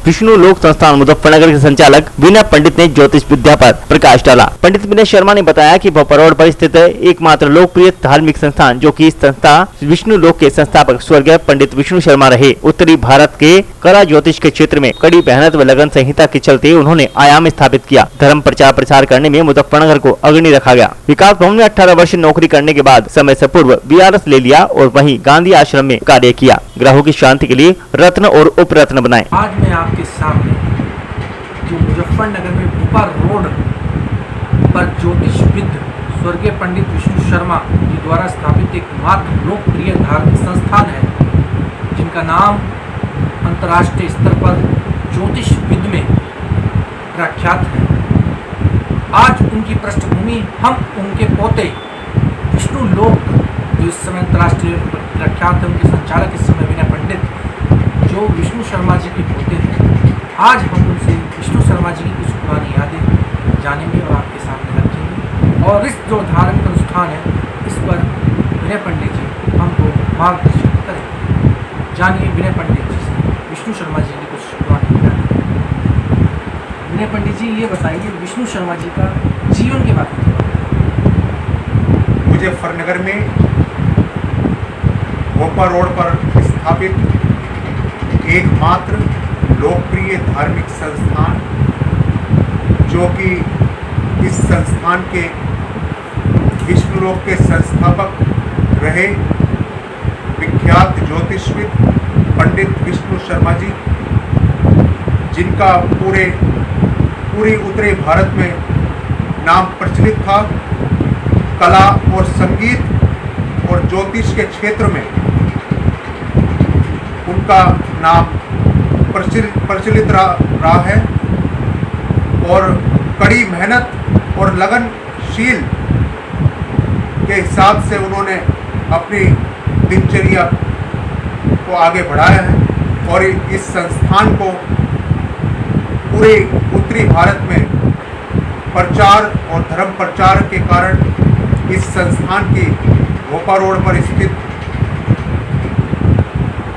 विष्णु लोक संस्थान मुजफ्फरनगर के संचालक विनय पंडित ने ज्योतिष विद्या पर प्रकाश डाला। पंडित विनय शर्मा ने बताया कि भोपा रोड पर स्थित एकमात्र लोकप्रिय धार्मिक संस्थान, जो कि इस संस्था विष्णु लोक के संस्थापक स्वर्गीय पंडित विष्णु शर्मा रहे, उत्तरी भारत के कला ज्योतिष के क्षेत्र में कड़ी मेहनत व लगन संहिता के चलते उन्होंने आयाम स्थापित किया। धर्म प्रचार प्रसार करने में मुजफ्फरनगर को अग्रणी रखा गया। विकास भवन में 18 वर्ष नौकरी करने के बाद समय से पूर्व बीआरएस ले लिया और वहीं गांधी आश्रम में कार्य किया। ग्रहों की शांति के लिए रत्न और उपरत्न बनाए। आज मैं आपके सामने जो मुजफ्फरनगर में भोपा रोड पर ज्योतिषविद स्वर्गीय पंडित विष्णु शर्मा जी द्वारा स्थापित एक मात्र लोकप्रिय धार्मिक संस्थान है, जिनका नाम अंतर्राष्ट्रीय स्तर पर ज्योतिषविद में प्रख्यात है। आज उनकी पृष्ठभूमि हम उनके पोते विष्णु लोक, जो इस समय अंतर्राष्ट्रीय प्रख्यात है, उनके संचालक इस समय विनय पंडित, जो विष्णु शर्मा जी के पोते हैं। आज हम उनसे विष्णु शर्मा जी की कुछ पुरानी यादें जानेंगे और आपके सामने रखेंगे, और इस जो धार्मिक अनुष्ठान है इस पर विनय पंडित जी हमको मार्गदर्शन करेंगे। जानिए विनय पंडित जी से विष्णु शर्मा जी की कुछ पुरानी यादें। विनय पंडित जी, ये बताइए विष्णु शर्मा जी का जीवन के बारे में। मुजफ्फरनगर में भोपा रोड पर स्थापित एकमात्र लोकप्रिय धार्मिक संस्थान, जो कि इस संस्थान के विष्णु लोक के संस्थापक रहे विख्यात ज्योतिषविद पंडित विष्णु शर्मा जी, जिनका पूरी उत्तरी भारत में नाम प्रचलित था। कला और संगीत और ज्योतिष के क्षेत्र में उनका नाम प्रचलित रहा है, और कड़ी मेहनत और लगनशील के हिसाब से उन्होंने अपनी दिनचर्या को आगे बढ़ाया है, और इस संस्थान को पूरे उत्तरी भारत में प्रचार और धर्म प्रचार के कारण इस संस्थान की भोपा रोड पर स्थित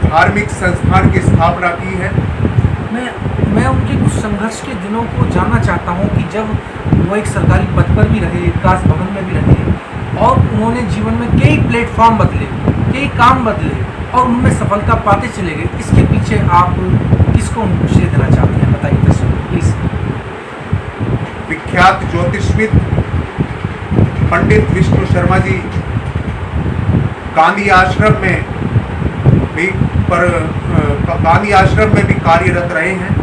धार्मिक संस्थान की स्थापना की है। मैं उनके कुछ संघर्ष के दिनों को जानना चाहता हूं कि जब वो एक सरकारी पद पर भी रहे, विकास भवन में भी रहे, और उन्होंने जीवन में कई प्लेटफॉर्म बदले, कई काम बदले, और उनमें सफलता पाते चले गए। इसके पीछे आप किसको श्रेय देना चाहते हैं, बताइए दर्शकों प्लीज। विख्यात ज्योतिषविद पंडित विष्णु शर्मा जी गांधी आश्रम में भी कार्यरत रहे हैं,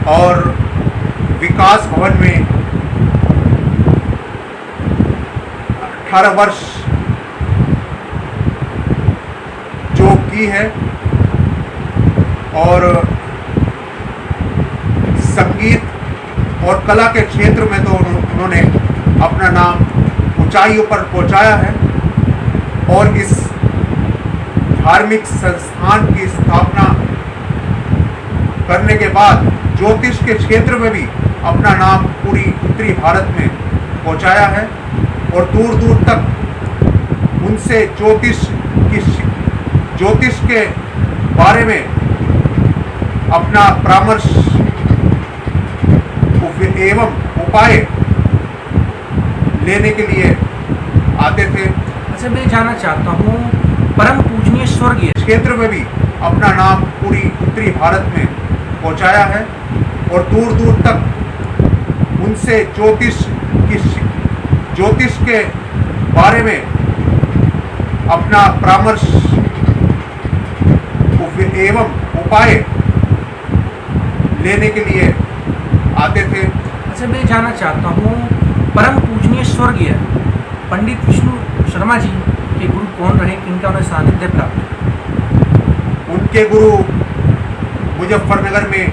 और विकास भवन में 18 वर्ष जो की है, और संगीत और कला के क्षेत्र में तो उन्होंने अपना नाम ऊंचाइयों पर पहुंचाया है, और इस धार्मिक संस्थान की स्थापना करने के बाद ज्योतिष के क्षेत्र में भी अपना नाम पूरी उत्तरी भारत में पहुंचाया है, और दूर दूर तक उनसे ज्योतिष के बारे में अपना परामर्श एवं उपाय लेने के लिए आते थे। अच्छा, मैं जानना चाहता हूँ, परम पूजनीय स्वर्गीय क्षेत्र में भी अपना नाम पूरी उत्तरी भारत में पहुंचाया है, और दूर दूर तक उनसे ज्योतिष के बारे में अपना परामर्श एवं उपाय लेने के लिए आते थे। अच्छा, मैं जानना चाहता हूँ, परम पूजनीय स्वर्गीय पंडित विष्णु शर्मा जी के गुरु कौन रहे, किनका उन्हें सानिध्य प्राप्त? उनके गुरु मुजफ्फरनगर में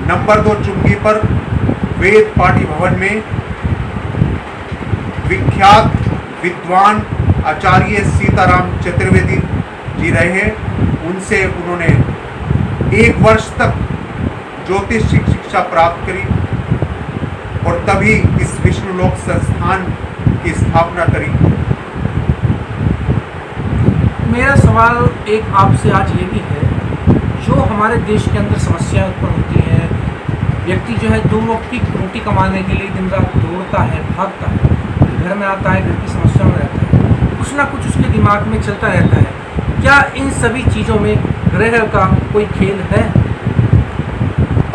नंबर 2 चुंगी पर वेद पाठी भवन में विख्यात विद्वान आचार्य सीताराम चतुर्वेदी जी रहे हैं। उनसे उन्होंने 1 वर्ष तक ज्योतिष शिक्षा प्राप्त करी, और तभी इस विष्णु लोक संस्थान की स्थापना करी। मेरा सवाल एक आपसे आज ये भी है, जो हमारे देश के अंदर समस्याएं उत्पन्न होती हैं, व्यक्ति जो है दो वक्त की रोटी कमाने के लिए दिन रात दौड़ता है, भागता है, फिर घर में आता है, घर की समस्याओं में रहता है, कुछ ना कुछ उसके दिमाग में चलता रहता है। क्या इन सभी चीज़ों में ग्रह का कोई खेल है?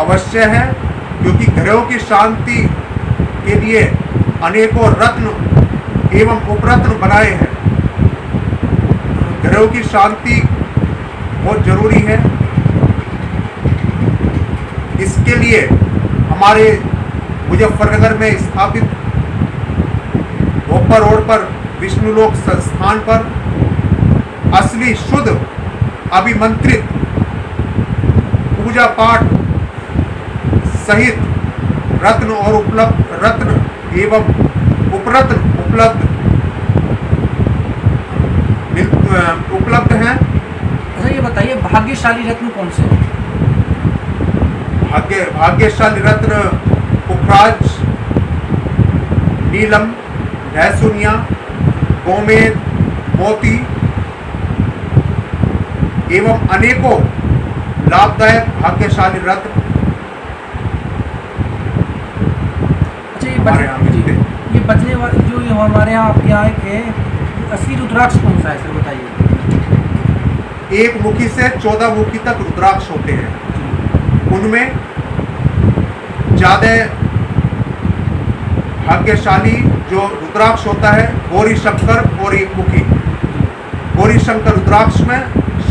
अवश्य है, क्योंकि ग्रहों की शांति के लिए अनेकों रत्न एवं उपरत्न बनाए हैं। ग्रहों की शांति बहुत जरूरी है। इसके लिए हमारे मुजफ्फरनगर में स्थापित भोपाल रोड पर विष्णुलोक संस्थान पर असली शुद्ध अभिमंत्रित पूजा पाठ सहित रत्न और रत्न एवं उपरत्न उपलब्ध हैं। अच्छा ये बताइए, भाग्यशाली रत्न कौन से हैं? भाग्यशाली रत्न पुखराज, नीलम, लहसुनिया, गोमेद, मोती एवं अनेकों लाभदायक भाग्यशाली रत्न ये बचने वाले जो ये हमारे यहाँ आपके यहाँ के असली रुद्राक्ष कौन सा है सर, बताइए। एक मुखी से 14 मुखी तक रुद्राक्ष होते हैं। उनमें ज्यादा भाग्यशाली जो रुद्राक्ष होता है गौरी शंकर और एक मुखी। गौरी शंकर रुद्राक्ष में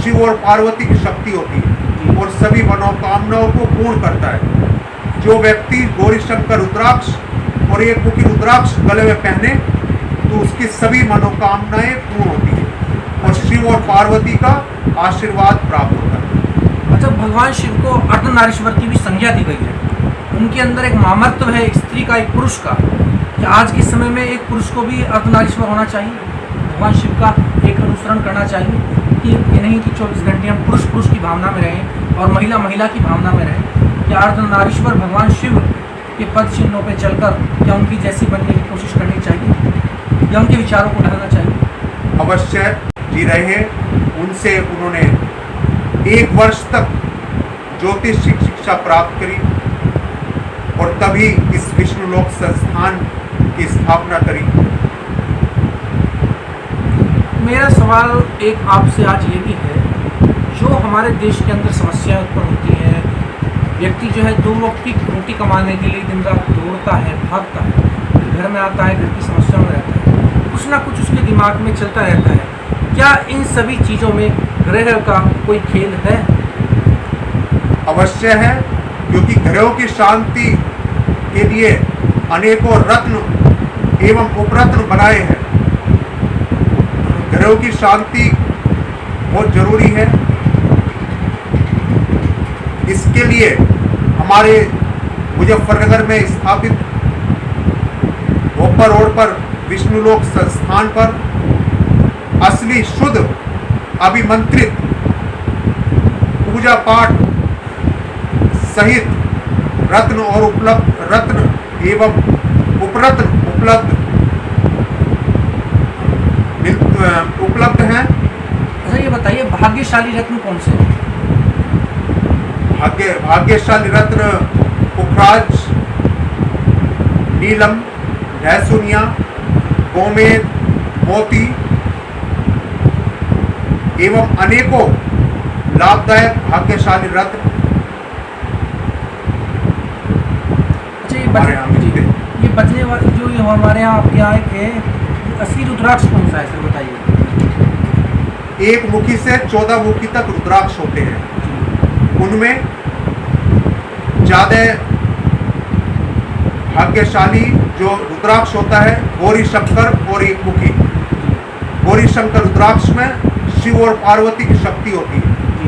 शिव और पार्वती की शक्ति होती है और सभी मनोकामनाओं को पूर्ण करता है। जो व्यक्ति गौरी शंकर रुद्राक्ष और एक मुखी रुद्राक्ष गले में पहने तो उसकी सभी मनोकामनाएं पूर्ण होती है और शिव और पार्वती का आशीर्वाद प्राप्त होता है। अच्छा, भगवान शिव को अर्धनारीश्वर की भी संज्ञा दी गई है। उनके अंदर एक मामर्त्व है, एक स्त्री का, एक पुरुष का। क्या आज के समय में एक पुरुष को भी अर्धनारीश्वर होना चाहिए, भगवान शिव का एक अनुसरण करना चाहिए कि ये नहीं कि 24 घंटे हम पुरुष की भावना में रहें और महिला की भावना में रहें। क्या अर्धनारीश्वर भगवान शिव के पद चिन्हों पर चलकर क्या उनकी जैसी बनने की कोशिश करनी चाहिए या उनके विचारों को ढालना चाहिए? अवश्य जी रहे हैं। उनसे उन्होंने 1 वर्ष तक ज्योतिष शिक्षा प्राप्त करी और तभी इस विष्णुलोक संस्थान की स्थापना करी। मेरा सवाल एक आपसे आज ये भी है, जो हमारे देश के अंदर समस्याएं उत्पन्न होती हैं, व्यक्ति जो है दो वक्त की रोटी कमाने के लिए दिन रात दौड़ता है, भागता है, फिर घर में आता है, घर की समस्याओं में रहता है, कुछ ना कुछ उसके दिमाग में चलता रहता है। क्या इन सभी चीज़ों में ग्रह का कोई खेल है? अवश्य है, क्योंकि ग्रहों की शांति के लिए अनेकों रत्न एवं उपरत्न बनाए हैं। ग्रहों की शांति बहुत जरूरी है। इसके लिए हमारे मुजफ्फरनगर में स्थापित भोपाल रोड पर विष्णुलोक संस्थान पर असली शुद्ध अभिमंत्रित पूजा पाठ सहित रत्न और रत्न एवं उपलब्ध हैं। अच्छा ये बताइए, भाग्यशाली रत्न कौन से हैं? भाग्यशाली रत्न पुखराज, नीलम, लहसुनिया, गोमेद, मोती एवं अनेकों लाभदायक भाग्यशाली रत्न ये बचने वाले जो ये हमारे यहाँ आपके यहाँ के असली रुद्राक्ष कौन सा है सर, बताइए। एक मुखी से 14 मुखी तक रुद्राक्ष होते हैं। उनमें ज्यादा भाग्यशाली जो रुद्राक्ष होता है गौरी शंकर और एक मुखी। गौरी शंकर रुद्राक्ष में शिव और पार्वती की शक्ति होती है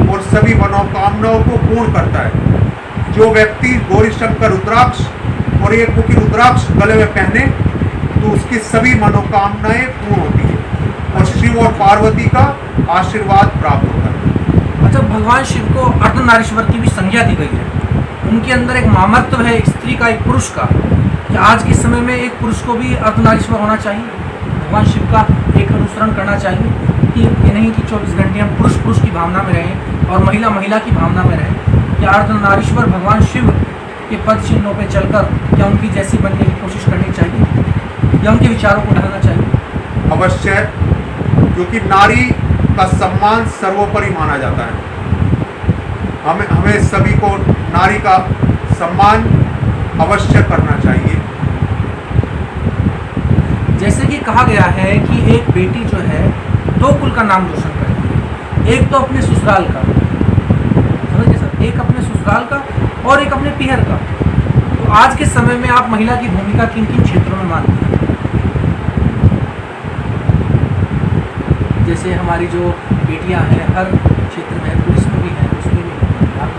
और सभी मनोकामनाओं को पूर्ण करता है। जो व्यक्ति गौरी शंकर रुद्राक्ष और एक मुखी रुद्राक्ष गले में पहने तो उसकी सभी मनोकामनाएं पूर्ण होती है और शिव और पार्वती का आशीर्वाद प्राप्त होता है। अच्छा, भगवान शिव को अर्धनारीश्वर की भी संज्ञा दी गई है। उनके अंदर एक मामर्त्व है, एक स्त्री का, एक पुरुष का। क्या आज के समय में एक पुरुष को भी अर्धनारीश्वर होना चाहिए, भगवान शिव का एक अनुसरण करना चाहिए कि ये नहीं कि 24 घंटे हम पुरुष की भावना में रहें और महिला महिला की भावना में रहे। क्या अर्धनारीश्वर भगवान शिव के पद चिन्हों पर चलकर क्या उनकी जैसी बनने की कोशिश करनी चाहिए या उनके विचारों को ढालना चाहिए? अवश्य, क्योंकि नारी का सम्मान सर्वोपरि माना जाता है। हमें सभी को नारी का सम्मान अवश्य करना चाहिए। जैसे कि कहा गया है कि एक बेटी जो है दो कुल का नाम रोशन करती है, एक तो अपने ससुराल का, समझिए सर, एक अपने ससुराल का और एक अपने पीहर का। तो आज के समय में आप महिला की भूमिका किन किन क्षेत्रों में मानते हैं? जैसे हमारी जो बेटियां हैं हर क्षेत्र में, पुलिस में भी हैं, उसमें भी हैं, आप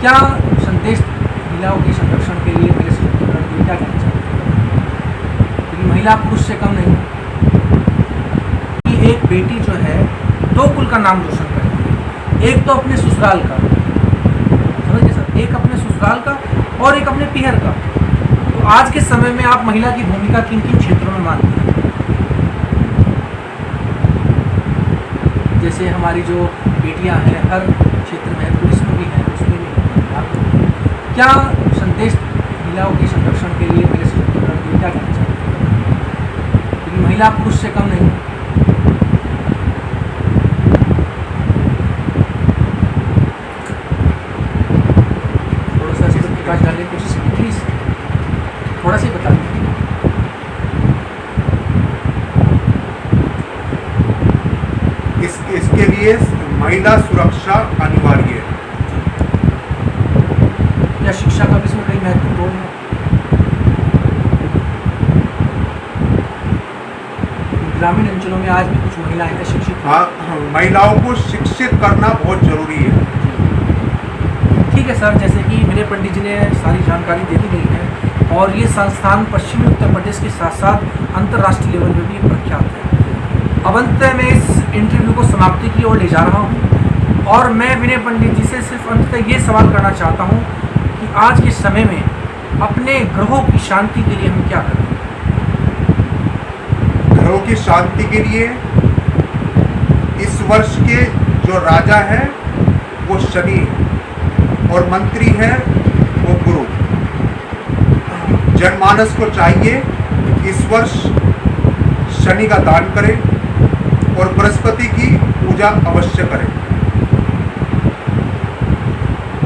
क्या संदेश महिलाओं के संरक्षण के लिए मेरे से क्या कहना चाहते हैं? क्योंकि महिला पुरुष से कम नहीं कि एक बेटी जो है दो कुल का नाम रोशन करती है, एक तो अपने ससुराल का, समझिए सर, एक अपने ससुराल का और एक अपने पीहर का। तो आज के समय में आप महिला की भूमिका किन किन क्षेत्रों में मानते हैं? जैसे हमारी जो बेटियां हैं हर क्षेत्र में, पुलिस में भी हैं, उसमें भी हैं, आप क्या संदेश महिलाओं के संरक्षण के लिए मेरे से क्या कहना चाहते हैं? क्योंकि महिला पुरुष से कम नहीं। थोड़ा सा इस पर प्रकाश डालने की कोशिश कीजिए प्लीज, थोड़ा सा ही बता दीजिए। इसके लिए महिला सुरक्षा अनिवार्य है। क्या शिक्षा का भी इसमें कई महत्वपूर्ण रोल है? ग्रामीण अंचलों में आज भी कुछ महिलाएं अशिक्षित हैं। हाँ, महिलाओं को शिक्षित करना बहुत जरूरी है। ठीक है सर, जैसे कि विनय पंडित जी ने सारी जानकारी दे दी गई है और ये संस्थान पश्चिमी उत्तर प्रदेश के साथ साथ अंतर्राष्ट्रीय लेवल में भी प्रख्यात है। अब अंत में इस इंटरव्यू को समाप्ति की ओर ले जा रहा हूँ और मैं विनय पंडित जी से सिर्फ अंततः ये सवाल करना चाहता हूँ कि आज के समय में अपने ग्रहों की शांति के लिए हम क्या करें? ग्रहों की शांति के लिए इस वर्ष के जो राजा है वो शनि है और मंत्री है वो गुरु। जनमानस को चाहिए इस वर्ष शनि का दान करें और बृहस्पति की पूजा अवश्य करें।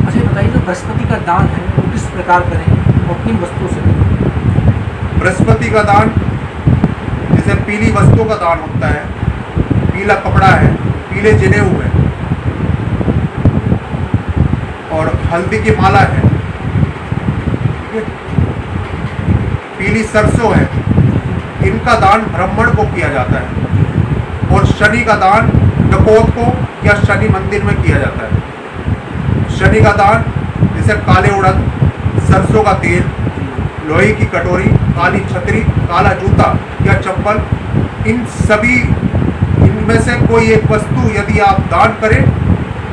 अच्छा बताइए, जो बृहस्पति का दान है वो किस प्रकार करें और किन वस्तुओं से करें? बृहस्पति का दान जैसे पीली वस्तुओं का दान होता है, पीला कपड़ा है, पीले जनेऊ है और हल्दी की माला है, पीली सरसों है, इनका दान ब्राह्मण को किया जाता है। और शनि का दान डकोत को या शनि मंदिर में किया जाता है। शनि का दान जैसे काले उड़द, सरसों का तेल, लोहे की कटोरी, काली छतरी, काला जूता या चप्पल, इनमें से कोई एक वस्तु यदि आप दान करें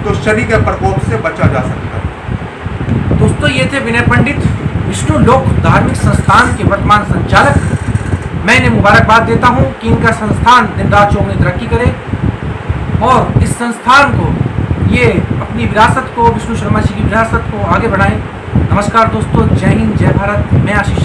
तो शनि के प्रकोप से बचा जा सकता है। दोस्तों, ये थे विनय पंडित, विष्णु लोक धार्मिक संस्थान के वर्तमान संचालक। मैं इन्हें मुबारकबाद देता हूं कि इनका संस्थान दिन रात चौगुनी तरक्की करे और इस संस्थान को, ये अपनी विरासत को, विष्णु शर्मा जी की विरासत को आगे बढ़ाएं। नमस्कार दोस्तों, जय हिंद, जय भारत। मैं आशीष।